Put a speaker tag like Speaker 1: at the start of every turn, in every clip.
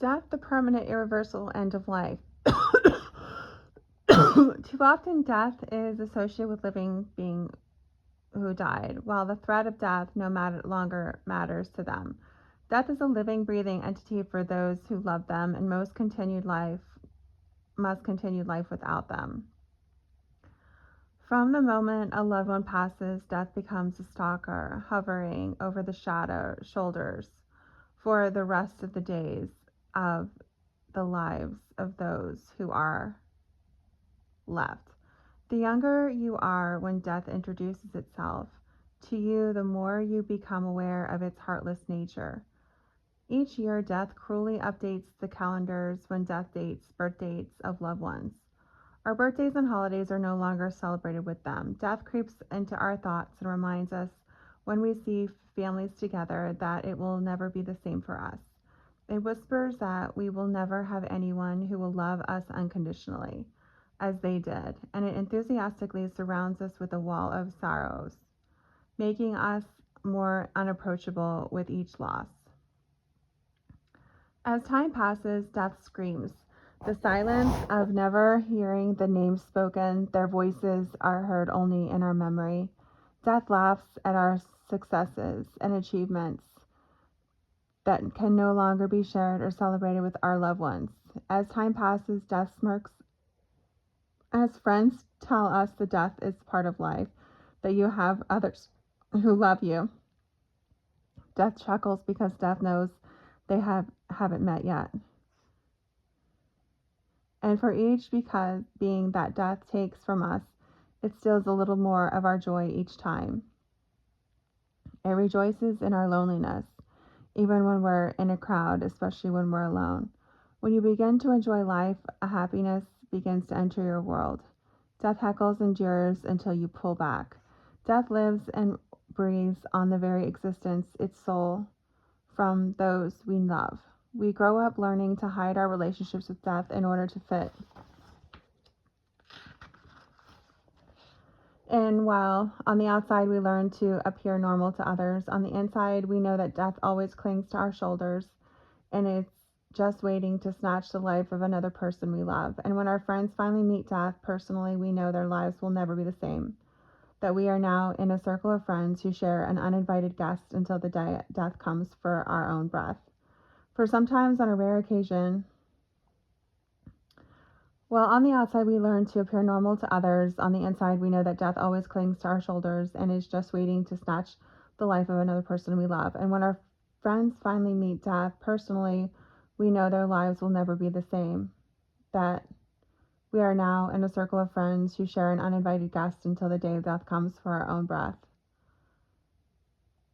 Speaker 1: Death, the permanent, irreversible end of life. Too often, death is associated with living being who died, while the threat of death no matter longer matters to them. Death is a living, breathing entity for those who love them, and must continue life without them. From the moment a loved one passes, death becomes a stalker, hovering over the shoulders for the rest of the days of the lives of those who are left. The younger you are when death introduces itself to you, the more you become aware of its heartless nature. Each year, death cruelly updates the calendars when death dates, birth dates of loved ones. Our birthdays and holidays are no longer celebrated with them. Death creeps into our thoughts and reminds us when we see families together that it will never be the same for us. It whispers that we will never have anyone who will love us unconditionally, as they did, and it enthusiastically surrounds us with a wall of sorrows, making us more unapproachable with each loss. As time passes, death screams. The silence of never hearing the names spoken, their voices are heard only in our memory. Death laughs at our successes and achievements that can no longer be shared or celebrated with our loved ones. As time passes, death smirks. As friends tell us that death is part of life, that you have others who love you. Death chuckles because death knows they haven't met yet. And for each because being that death takes from us, it steals a little more of our joy each time. It rejoices in our loneliness, even when we're in a crowd, especially when we're alone. When you begin to enjoy life, a happiness begins to enter your world. Death heckles and jeers until you pull back. Death lives and breathes on the very existence, its soul, from those we love. We grow up learning to hide our relationships with death in order to fit. And while on the outside we learn to appear normal to others, on the inside we know that death always clings to our shoulders and it's just waiting to snatch the life of another person we love. And when our friends finally meet death personally, we know their lives will never be the same. That we are now in a circle of friends who share an uninvited guest until the day death comes for our own breath. For sometimes, on a rare occasion, while on the outside we learn to appear normal to others, on the inside we know that death always clings to our shoulders and is just waiting to snatch the life of another person we love. And when our friends finally meet death personally, we know their lives will never be the same. That we are now in a circle of friends who share an uninvited guest until the day of death comes for our own breath.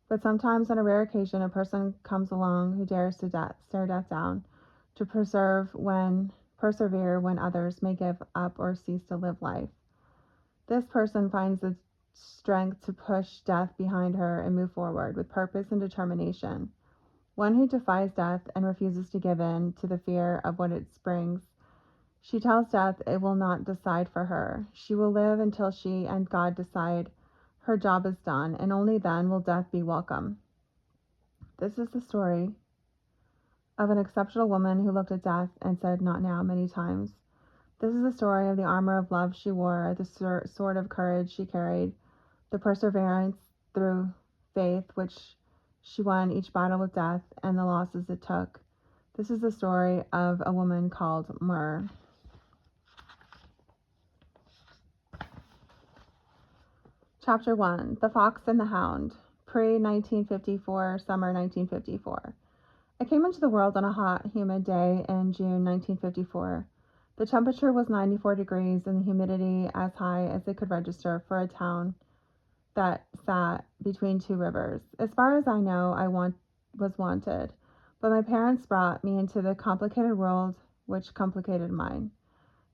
Speaker 1: But sometimes, on a rare occasion, a person comes along who dares to stare death down, to persevere when others may give up or cease to live life. This person finds the strength to push death behind her and move forward with purpose and determination. One who defies death and refuses to give in to the fear of what it brings. She tells death it will not decide for her. She will live until she and God decide her job is done, and only then will death be welcome. This is the story of an exceptional woman who looked at death and said, "Not now," many times. This is the story of the armor of love she wore, the sword of courage she carried, the perseverance through faith which she won each battle with death, and the losses it took. This is the story of a woman called Myrrh. Chapter 1, The Fox and the Hound, pre-1954, summer 1954. I came into the world on a hot, humid day in June 1954. The temperature was 94 degrees and the humidity as high as it could register for a town that sat between two rivers. As far as I know, I was wanted, but my parents brought me into the complicated world which complicated mine.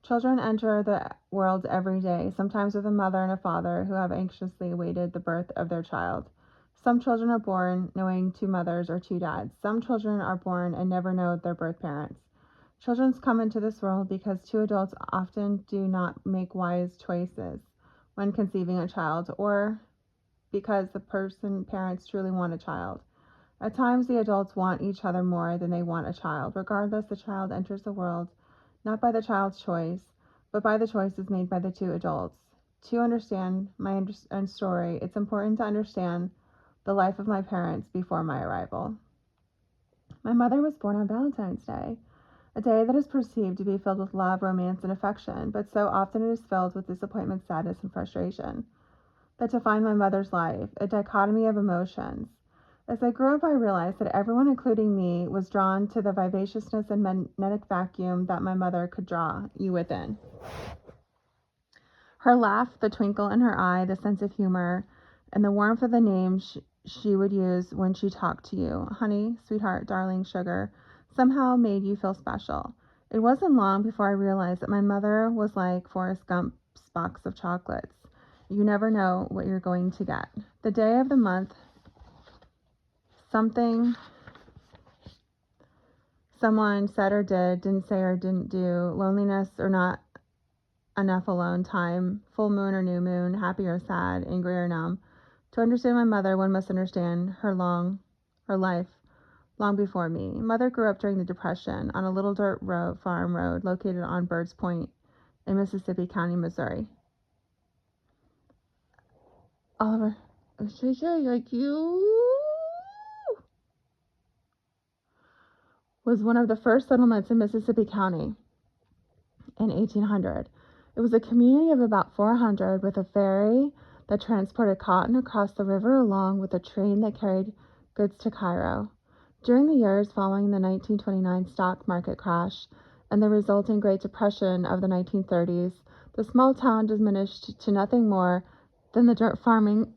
Speaker 1: Children enter the world every day, sometimes with a mother and a father who have anxiously awaited the birth of their child. Some children are born knowing two mothers or two dads. Some children are born and never know their birth parents. Children come into this world because two adults often do not make wise choices when conceiving a child, or because the parents truly want a child. At times, the adults want each other more than they want a child. Regardless, the child enters the world not by the child's choice, but by the choices made by the two adults. To understand my own story, it's important to understand the life of my parents before my arrival. My mother was born on Valentine's Day, a day that is perceived to be filled with love, romance, and affection, but so often it is filled with disappointment, sadness, and frustration that defined my mother's life, a dichotomy of emotions. As I grew up, I realized that everyone, including me, was drawn to the vivaciousness and magnetic vacuum that my mother could draw you within. Her laugh, the twinkle in her eye, the sense of humor, and the warmth of the names she would use when she talked to you, honey, sweetheart, darling, sugar, somehow made you feel special. It wasn't long before I realized that my mother was like Forrest Gump's box of chocolates. You never know what you're going to get. The day of the month, something someone said or did, didn't say or didn't do, loneliness or not enough alone time, full moon or new moon, happy or sad, angry or numb. To understand my mother, one must understand her life long before me. Mother grew up during the Depression on a little dirt farm road located on Birds Point in Mississippi County, Missouri. Oliver, like you was one of the first settlements in Mississippi County in 1800. It was a community of about 400 with a ferry that transported cotton across the river along with a train that carried goods to Cairo. During the years following the 1929 stock market crash and the resulting Great Depression of the 1930s, the small town diminished to nothing more than the dirt farming,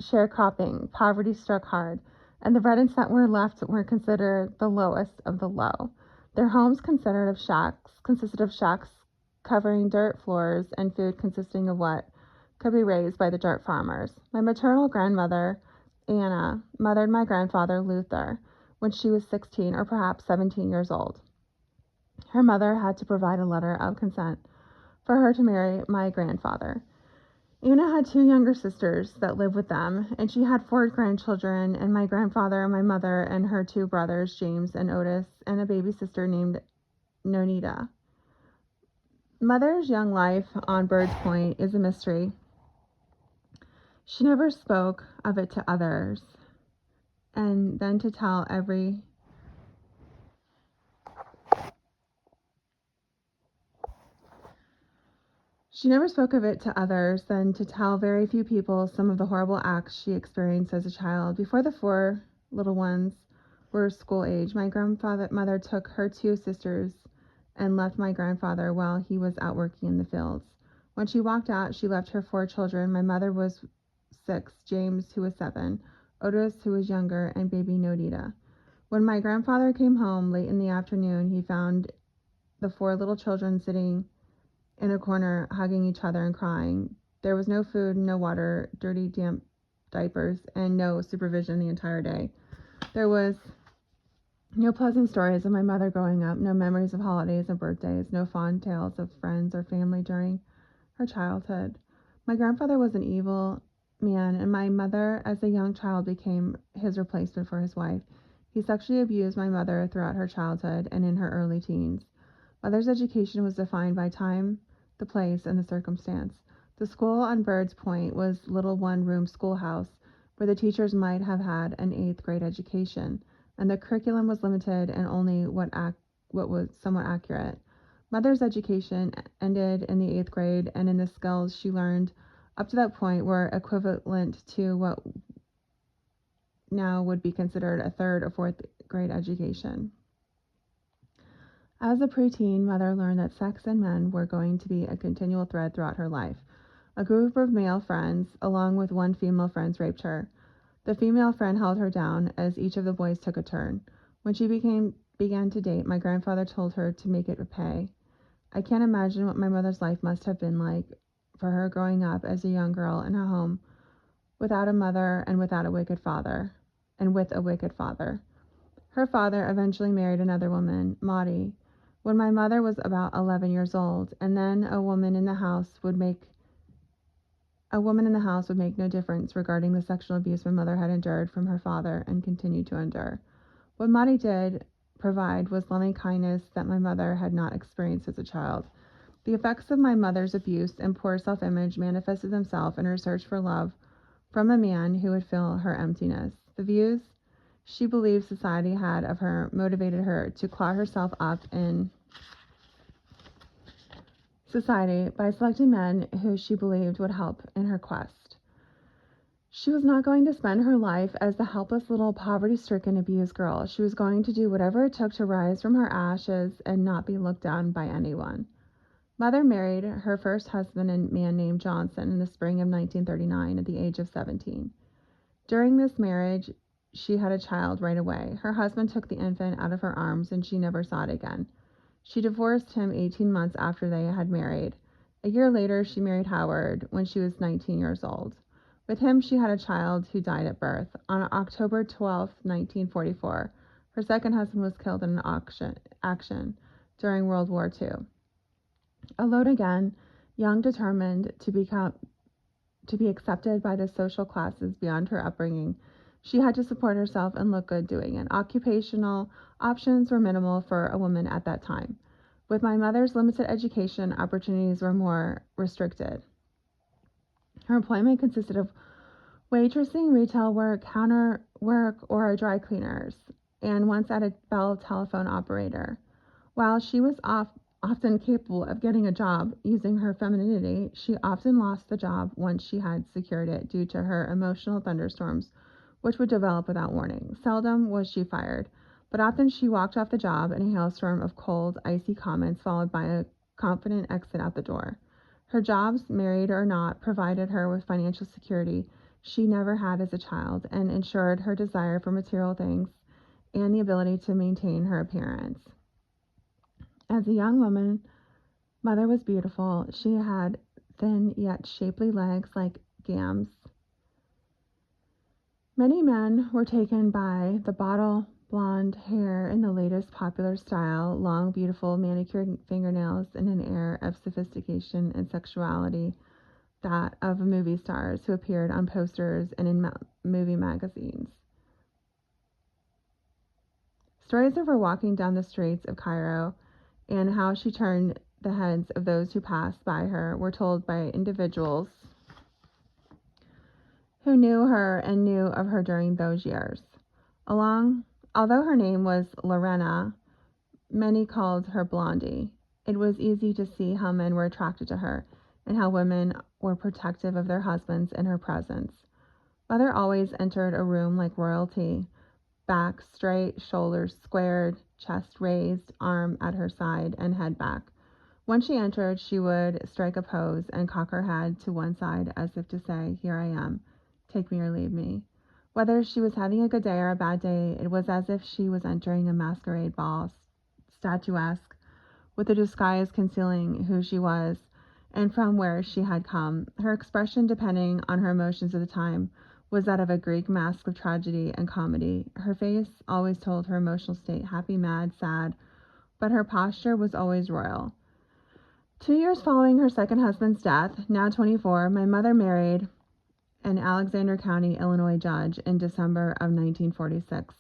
Speaker 1: sharecropping. Poverty struck hard, and the residents that were left were considered the lowest of the low. Their homes consisted of shacks covering dirt floors and food consisting of what could be raised by the dirt farmers. My maternal grandmother, Anna, mothered my grandfather, Luther, when she was 16 or perhaps 17 years old. Her mother had to provide a letter of consent for her to marry my grandfather. Anna had two younger sisters that lived with them, and she had 4 grandchildren, and my grandfather, my mother, and her 2 brothers, James and Otis, and a baby sister named Nonita. Mother's young life on Birds Point is a mystery. She never spoke of it to others, and then to tell She never spoke of it to others than to tell very few people some of the horrible acts she experienced as a child. Before the 4 little ones were school age, my grandmother took her 2 sisters and left my grandfather while he was out working in the fields. When she walked out, she left her 4 children. My mother was 6, James, who was 7, Otis, who was younger, and baby Nodita. When my grandfather came home late in the afternoon, he found the 4 little children sitting in a corner, hugging each other and crying. There was no food, no water, dirty, damp diapers, and no supervision the entire day. There was no pleasant stories of my mother growing up, no memories of holidays or birthdays, no fond tales of friends or family during her childhood. My grandfather was an evil man, and my mother, as a young child, became his replacement for his wife. He sexually abused my mother throughout her childhood and in her early teens. Mother's education was defined by time, the place, and the circumstance. The school on Birds Point was little one-room schoolhouse where the teachers might have had an 8th grade education, and the curriculum was limited and only what was somewhat accurate. Mother's education ended in the 8th grade, and in the skills she learned up to that point were equivalent to what now would be considered a 3rd or 4th grade education. As a preteen, Mother learned that sex and men were going to be a continual thread throughout her life. A group of male friends, along with 1 female friend, raped her. The female friend held her down as each of the boys took a turn. When she began to date, my grandfather told her to make it pay. I can't imagine what my mother's life must have been like for her growing up as a young girl in a home without a mother and without a wicked father, and with a wicked father. Her father eventually married another woman, Maudie, when my mother was about 11 years old, and then a woman in the house would make A woman in the house would make no difference regarding the sexual abuse my mother had endured from her father and continued to endure. What Maddie did provide was loving kindness that my mother had not experienced as a child. The effects of my mother's abuse and poor self-image manifested themselves in her search for love from a man who would fill her emptiness. The views she believed society had of her motivated her to claw herself up in society by selecting men who she believed would help in her quest. She was not going to spend her life as the helpless little poverty-stricken abused girl. She was going to do whatever it took to rise from her ashes and not be looked down by anyone. Mother married her first husband, a man named Johnson, in the spring of 1939 at the age of 17. During this marriage, she had a child right away. Her husband took the infant out of her arms and she never saw it again. She divorced him 18 months after they had married. A year later, she married Howard when she was 19 years old. With him, she had a child who died at birth. On October 12, 1944, her second husband was killed in an action during World War II. Alone again, young, determined to be accepted by the social classes beyond her upbringing, she had to support herself and look good doing it. Occupational options were minimal for a woman at that time. With my mother's limited education, opportunities were more restricted. Her employment consisted of waitressing, retail work, counter work, or dry cleaners, and once at a Bell telephone operator. While she was often capable of getting a job using her femininity, she often lost the job once she had secured it due to her emotional thunderstorms, which would develop without warning. Seldom was she fired, but often she walked off the job in a hailstorm of cold, icy comments followed by a confident exit out the door. Her jobs, married or not, provided her with financial security she never had as a child and ensured her desire for material things and the ability to maintain her appearance. As a young woman, Mother was beautiful. She had thin yet shapely legs like gams. Many men were taken by the bottle blonde hair in the latest popular style, long, beautiful manicured fingernails, and an air of sophistication and sexuality, that of movie stars who appeared on posters and in movie magazines. Stories of her walking down the streets of Cairo and how she turned the heads of those who passed by her were told by individuals who knew her and knew of her during those years. Although her name was Lorena, many called her Blondie. It was easy to see how men were attracted to her and how women were protective of their husbands in her presence. Mother always entered a room like royalty, back straight, shoulders squared, chest raised, arm at her side, and head back. When she entered, she would strike a pose and cock her head to one side as if to say, "Here I am, take me or leave me." Whether she was having a good day or a bad day, it was as if she was entering a masquerade ball, statuesque, with a disguise concealing who she was and from where she had come. Her expression, depending on her emotions at the time, was that of a Greek mask of tragedy and comedy. Her face always told her emotional state, happy, mad, sad, but her posture was always royal. 2 years following her second husband's death, now 24, my mother married an Alexander County, Illinois judge in December of 1946.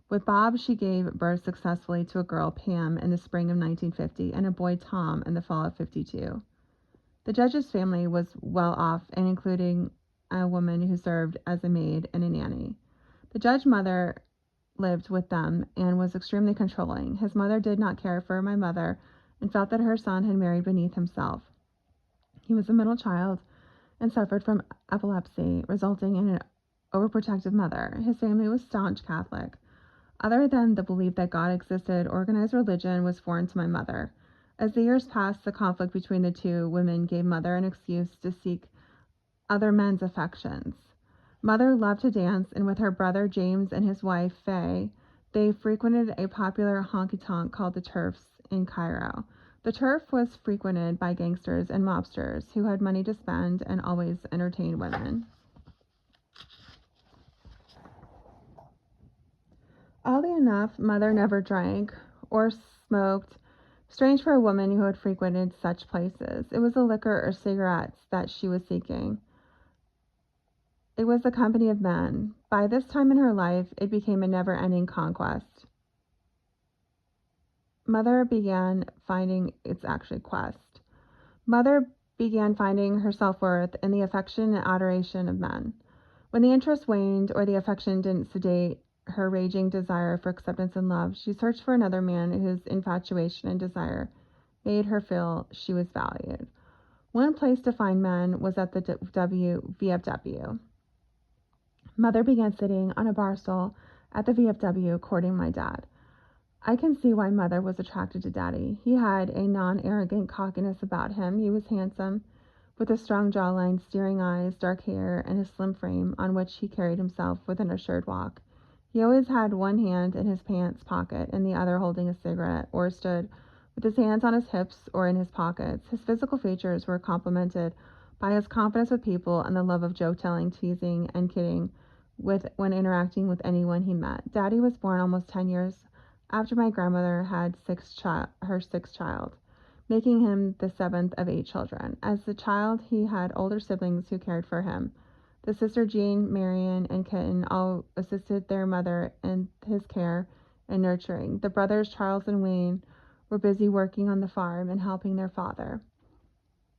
Speaker 1: With Bob, she gave birth successfully to a girl, Pam, in the spring of 1950 and a boy, Tom, in the fall of 52. The judge's family was well off, and including a woman who served as a maid and a nanny. The judge's mother lived with them and was extremely controlling. His mother did not care for my mother and felt that her son had married beneath himself. He was a middle child and suffered from epilepsy, resulting in an overprotective mother. His family was staunch Catholic. Other than the belief that God existed, organized religion was foreign to my mother. As the years passed, the conflict between the two women gave Mother an excuse to seek other men's affections. Mother loved to dance, and with her brother James and his wife Faye, they frequented a popular honky-tonk called the Turfs in Cairo. The Turf was frequented by gangsters and mobsters who had money to spend and always entertained women. Oddly enough, Mother never drank or smoked, strange for a woman who had frequented such places. It was the liquor or cigarettes that she was seeking. It was the company of men. By this time in her life, it became a never-ending conquest. Mother began finding Mother began finding her self-worth in the affection and adoration of men. When the interest waned or the affection didn't sedate her raging desire for acceptance and love, she searched for another man whose infatuation and desire made her feel she was valued. One place to find men was at the VFW. Mother began sitting on a bar stool at the VFW courting my dad. I can see why Mother was attracted to Daddy. He had a non-arrogant cockiness about him. He was handsome, with a strong jawline, staring eyes, dark hair, and a slim frame on which he carried himself with an assured walk. He always had one hand in his pants pocket and the other holding a cigarette, or stood with his hands on his hips or in his pockets. His physical features were complemented by his confidence with people and the love of joke-telling, teasing, and kidding when interacting with anyone he met. Daddy was born almost 10 years after my grandmother had her sixth child, making him the seventh of 8 children. As a child, he had older siblings who cared for him. The sister Jean, Marion, and Kitten all assisted their mother in his care and nurturing. The brothers Charles and Wayne were busy working on the farm and helping their father.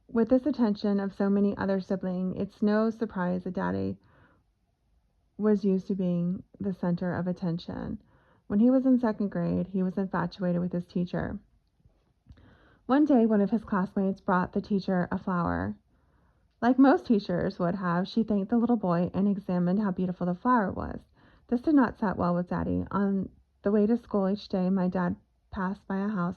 Speaker 1: With this attention of so many other siblings, it's no surprise that Daddy was used to being the center of attention. When he was in 2nd grade, he was infatuated with his teacher. One day, one of his classmates brought the teacher a flower. Like most teachers would have, she thanked the little boy and examined how beautiful the flower was. This did not set well with Daddy. On the way to school each day, my dad passed by a house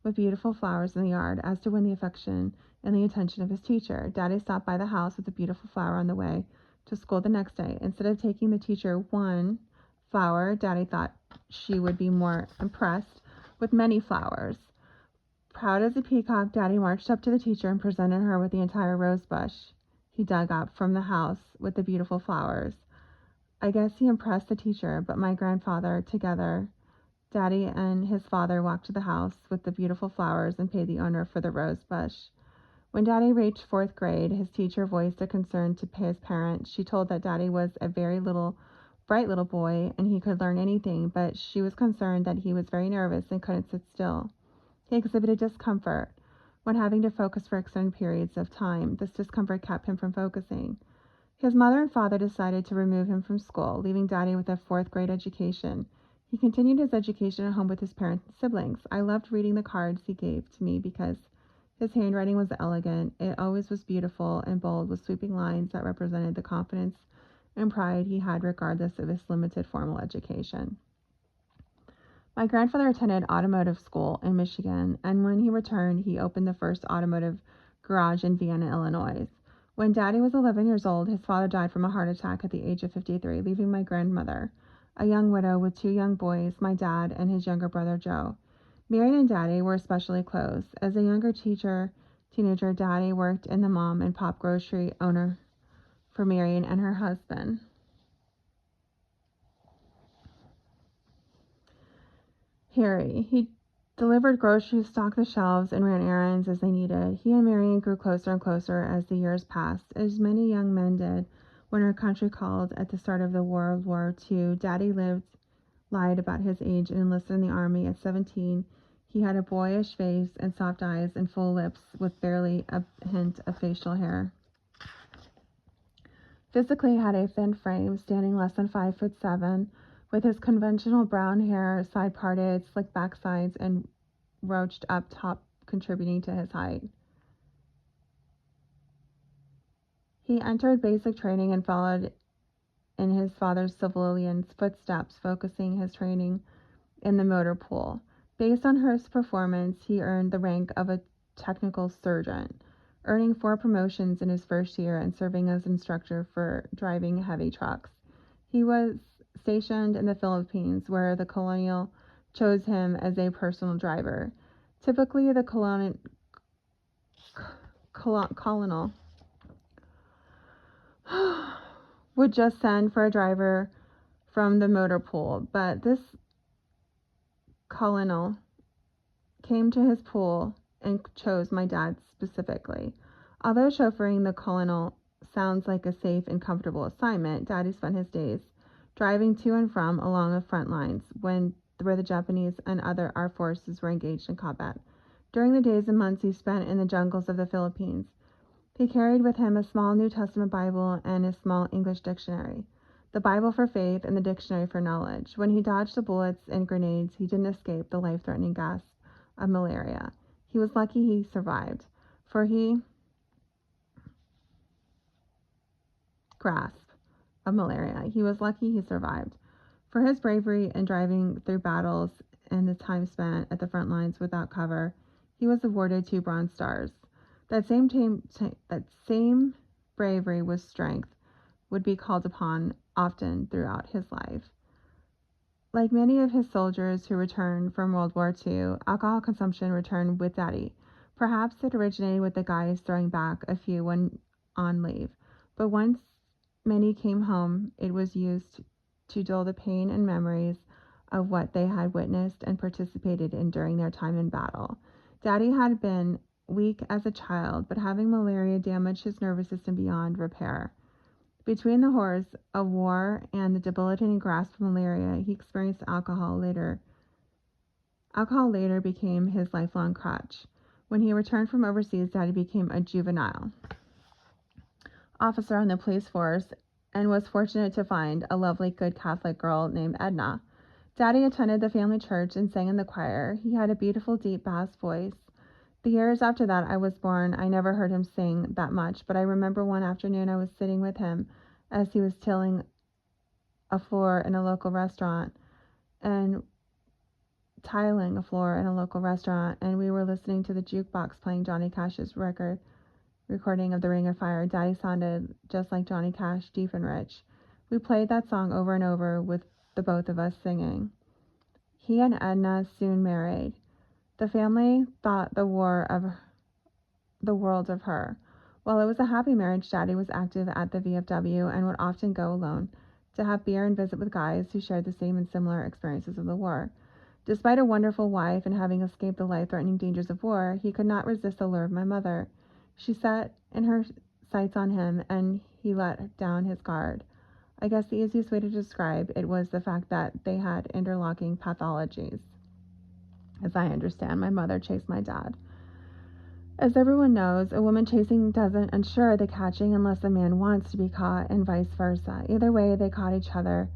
Speaker 1: with beautiful flowers in the yard, as to win the affection and the attention of his teacher. Daddy stopped by the house with a beautiful flower on the way to school the next day. Instead of taking the teacher one flower, Daddy thought she would be more impressed with many flowers. Proud as a peacock, Daddy marched up to the teacher and presented her with the entire rose bush he dug up from the house with the beautiful flowers. I guess he impressed the teacher, but my grandfather, together, Daddy and his father walked to the house with the beautiful flowers and paid the owner for the rose bush. When Daddy reached 4th grade, his teacher voiced a concern to his parents. She told that Daddy was a very bright little boy and he could learn anything, but she was concerned that he was very nervous and couldn't sit still. He exhibited discomfort when having to focus for extended periods of time. This discomfort kept him from focusing. His mother and father decided to remove him from school, leaving Daddy with a 4th grade education. He continued his education at home with his parents and siblings. I loved reading the cards he gave to me because his handwriting was elegant. It always was beautiful and bold, with sweeping lines that represented the confidence and pride he had regardless of his limited formal education. My grandfather attended automotive school in Michigan, and when he returned, he opened the first automotive garage in Vienna, Illinois. When Daddy was 11 years old, his father died from a heart attack at the age of 53, leaving my grandmother, a young widow with 2 young boys, my dad, and his younger brother, Joe. Marion and Daddy were especially close. As a younger teenager, Daddy worked in the mom and pop grocery owner for Marion and her husband. Harry. He delivered groceries, stocked the shelves, and ran errands as they needed. He and Marion grew closer and closer as the years passed, as many young men did when our country called at the start of the World War II. Daddy lied about his age and enlisted in the army at 17. He had a boyish face and soft eyes and full lips with barely a hint of facial hair. Physically, he had a thin frame, standing less than 5'7", with his conventional brown hair side parted, slick back sides, and roached up top, contributing to his height. He entered basic training and followed in his father's civilian's footsteps, focusing his training in the motor pool. Based on his performance, he earned the rank of a technical sergeant, earning 4 promotions in his first year and serving as instructor for driving heavy trucks. He was stationed in the Philippines, where the colonial chose him as a personal driver. Typically, the colonel would just send for a driver from the motor pool, but this colonel came to his pool and chose my dad specifically. Although chauffeuring the colonel sounds like a safe and comfortable assignment, Daddy spent his days driving to and from along the front lines where the Japanese and other armed forces were engaged in combat. During the days and months he spent in the jungles of the Philippines, he carried with him a small New Testament Bible and a small English dictionary. The Bible for faith and the dictionary for knowledge. When he dodged the bullets and grenades, he didn't escape the life-threatening gas of malaria. He was lucky he survived, for he grasp of malaria. He was lucky he survived. For his bravery in driving through battles and the time spent at the front lines without cover, he was awarded 2 Bronze Stars. That same bravery with strength would be called upon often throughout his life. Like many of his soldiers who returned from World War II, alcohol consumption returned with Daddy. Perhaps it originated with the guys throwing back a few when on leave, but once many came home, it was used to dull the pain and memories of what they had witnessed and participated in during their time in battle. Daddy had been weak as a child, but having malaria damaged his nervous system beyond repair. Between the horrors of war and the debilitating grasp of malaria, he experienced alcohol later. Alcohol later became his lifelong crutch. When he returned from overseas, Daddy became a juvenile officer on the police force and was fortunate to find a lovely, good Catholic girl named Edna. Daddy attended the family church and sang in the choir. He had a beautiful, deep bass voice. The years after that I was born, I never heard him sing that much, but I remember one afternoon I was sitting with him as he was tilling a floor in a local restaurant and tiling a floor in a local restaurant, and we were listening to the jukebox playing Johnny Cash's recording of The Ring of Fire. Daddy sounded just like Johnny Cash, deep and rich. We played that song over and over with the both of us singing. He and Edna soon married. The family thought the world of her. While it was a happy marriage, Daddy was active at the VFW and would often go alone to have beer and visit with guys who shared the same and similar experiences of the war. Despite a wonderful wife and having escaped the life-threatening dangers of war, he could not resist the lure of my mother. She set in her sights on him, and he let down his guard. I guess the easiest way to describe it was the fact that they had interlocking pathologies. As I understand, my mother chased my dad. As everyone knows, a woman chasing doesn't ensure the catching unless a man wants to be caught, and vice versa. Either way, they caught each other.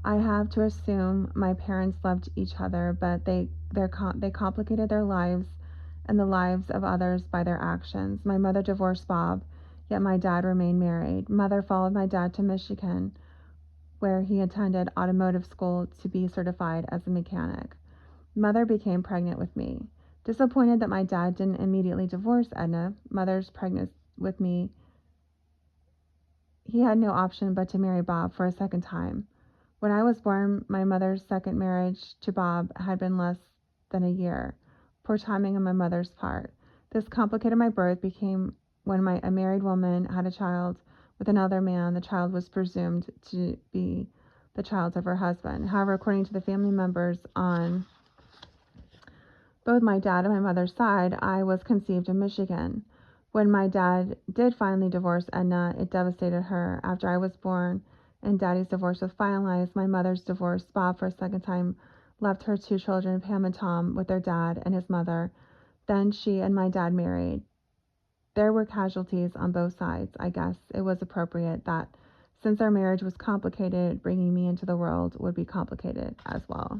Speaker 1: I have to assume my parents loved each other, but they complicated their lives and the lives of others by their actions. My mother divorced Bob, yet my dad remained married. Mother followed my dad to Michigan, where he attended automotive school to be certified as a mechanic. Mother became pregnant with me. Disappointed that my dad didn't immediately divorce Edna, Mother's pregnant with me, he had no option but to marry Bob for a second time. When I was born, my mother's second marriage to Bob had been less than a year. Poor timing on my mother's part. This complicated my birth. Became when a married woman had a child with another man, the child was presumed to be the child of her husband. However, according to the family members on both my dad and my mother's side, I was conceived in Michigan. When my dad did finally divorce Edna, it devastated her. After I was born and Daddy's divorce was finalized, my mother's divorce, Bob, for a second time, left her 2 children, Pam and Tom, with their dad and his mother. Then she and my dad married. There were casualties on both sides. I guess it was appropriate that since our marriage was complicated, bringing me into the world would be complicated as well.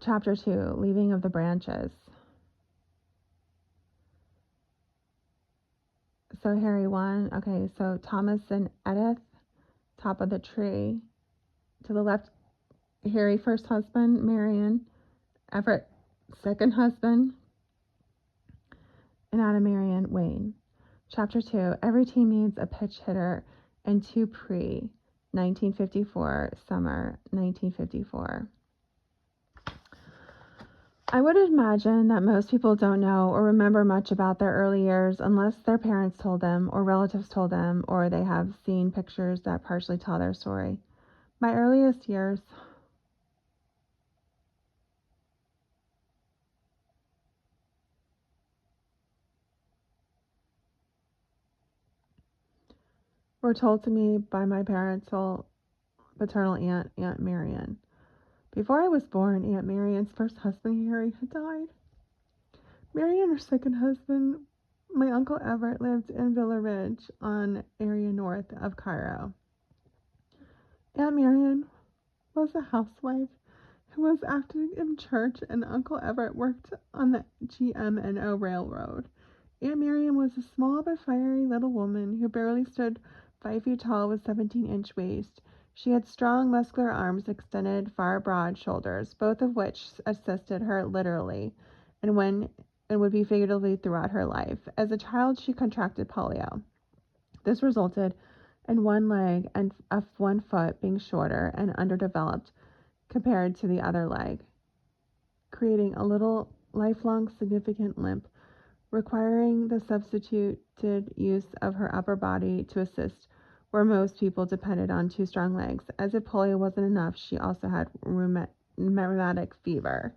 Speaker 1: Chapter 2, Leaving of the Branches. So Harry 1, okay, so Thomas and Edith, top of the tree. To the left, Harry, first husband, Marion, Everett, second husband, and Anna Marion, Wayne. Chapter 2, every team needs a pitch hitter and 2 pre, 1954, summer, 1954. I would imagine that most people don't know or remember much about their early years unless their parents told them or relatives told them or they have seen pictures that partially tell their story. My earliest years were told to me by my paternal aunt, Aunt Marion. Before I was born, Aunt Marion's first husband, Harry, had died. Mary and her second husband, my Uncle Everett, lived in Villa Ridge, an area north of Cairo. Aunt Marion was a housewife who was active in church, and Uncle Everett worked on the GM&O Railroad. Aunt Marion was a small but fiery little woman who barely stood 5 feet tall with 17-inch waist. She had strong, muscular arms extended far broad shoulders, both of which assisted her literally and would be figuratively throughout her life. As a child, she contracted polio. This resulted in one leg and one foot being shorter and underdeveloped compared to the other leg, creating a little lifelong significant limp, requiring the substituted use of her upper body to assist where most people depended on 2 strong legs. As if polio wasn't enough, she also had rheumatic fever.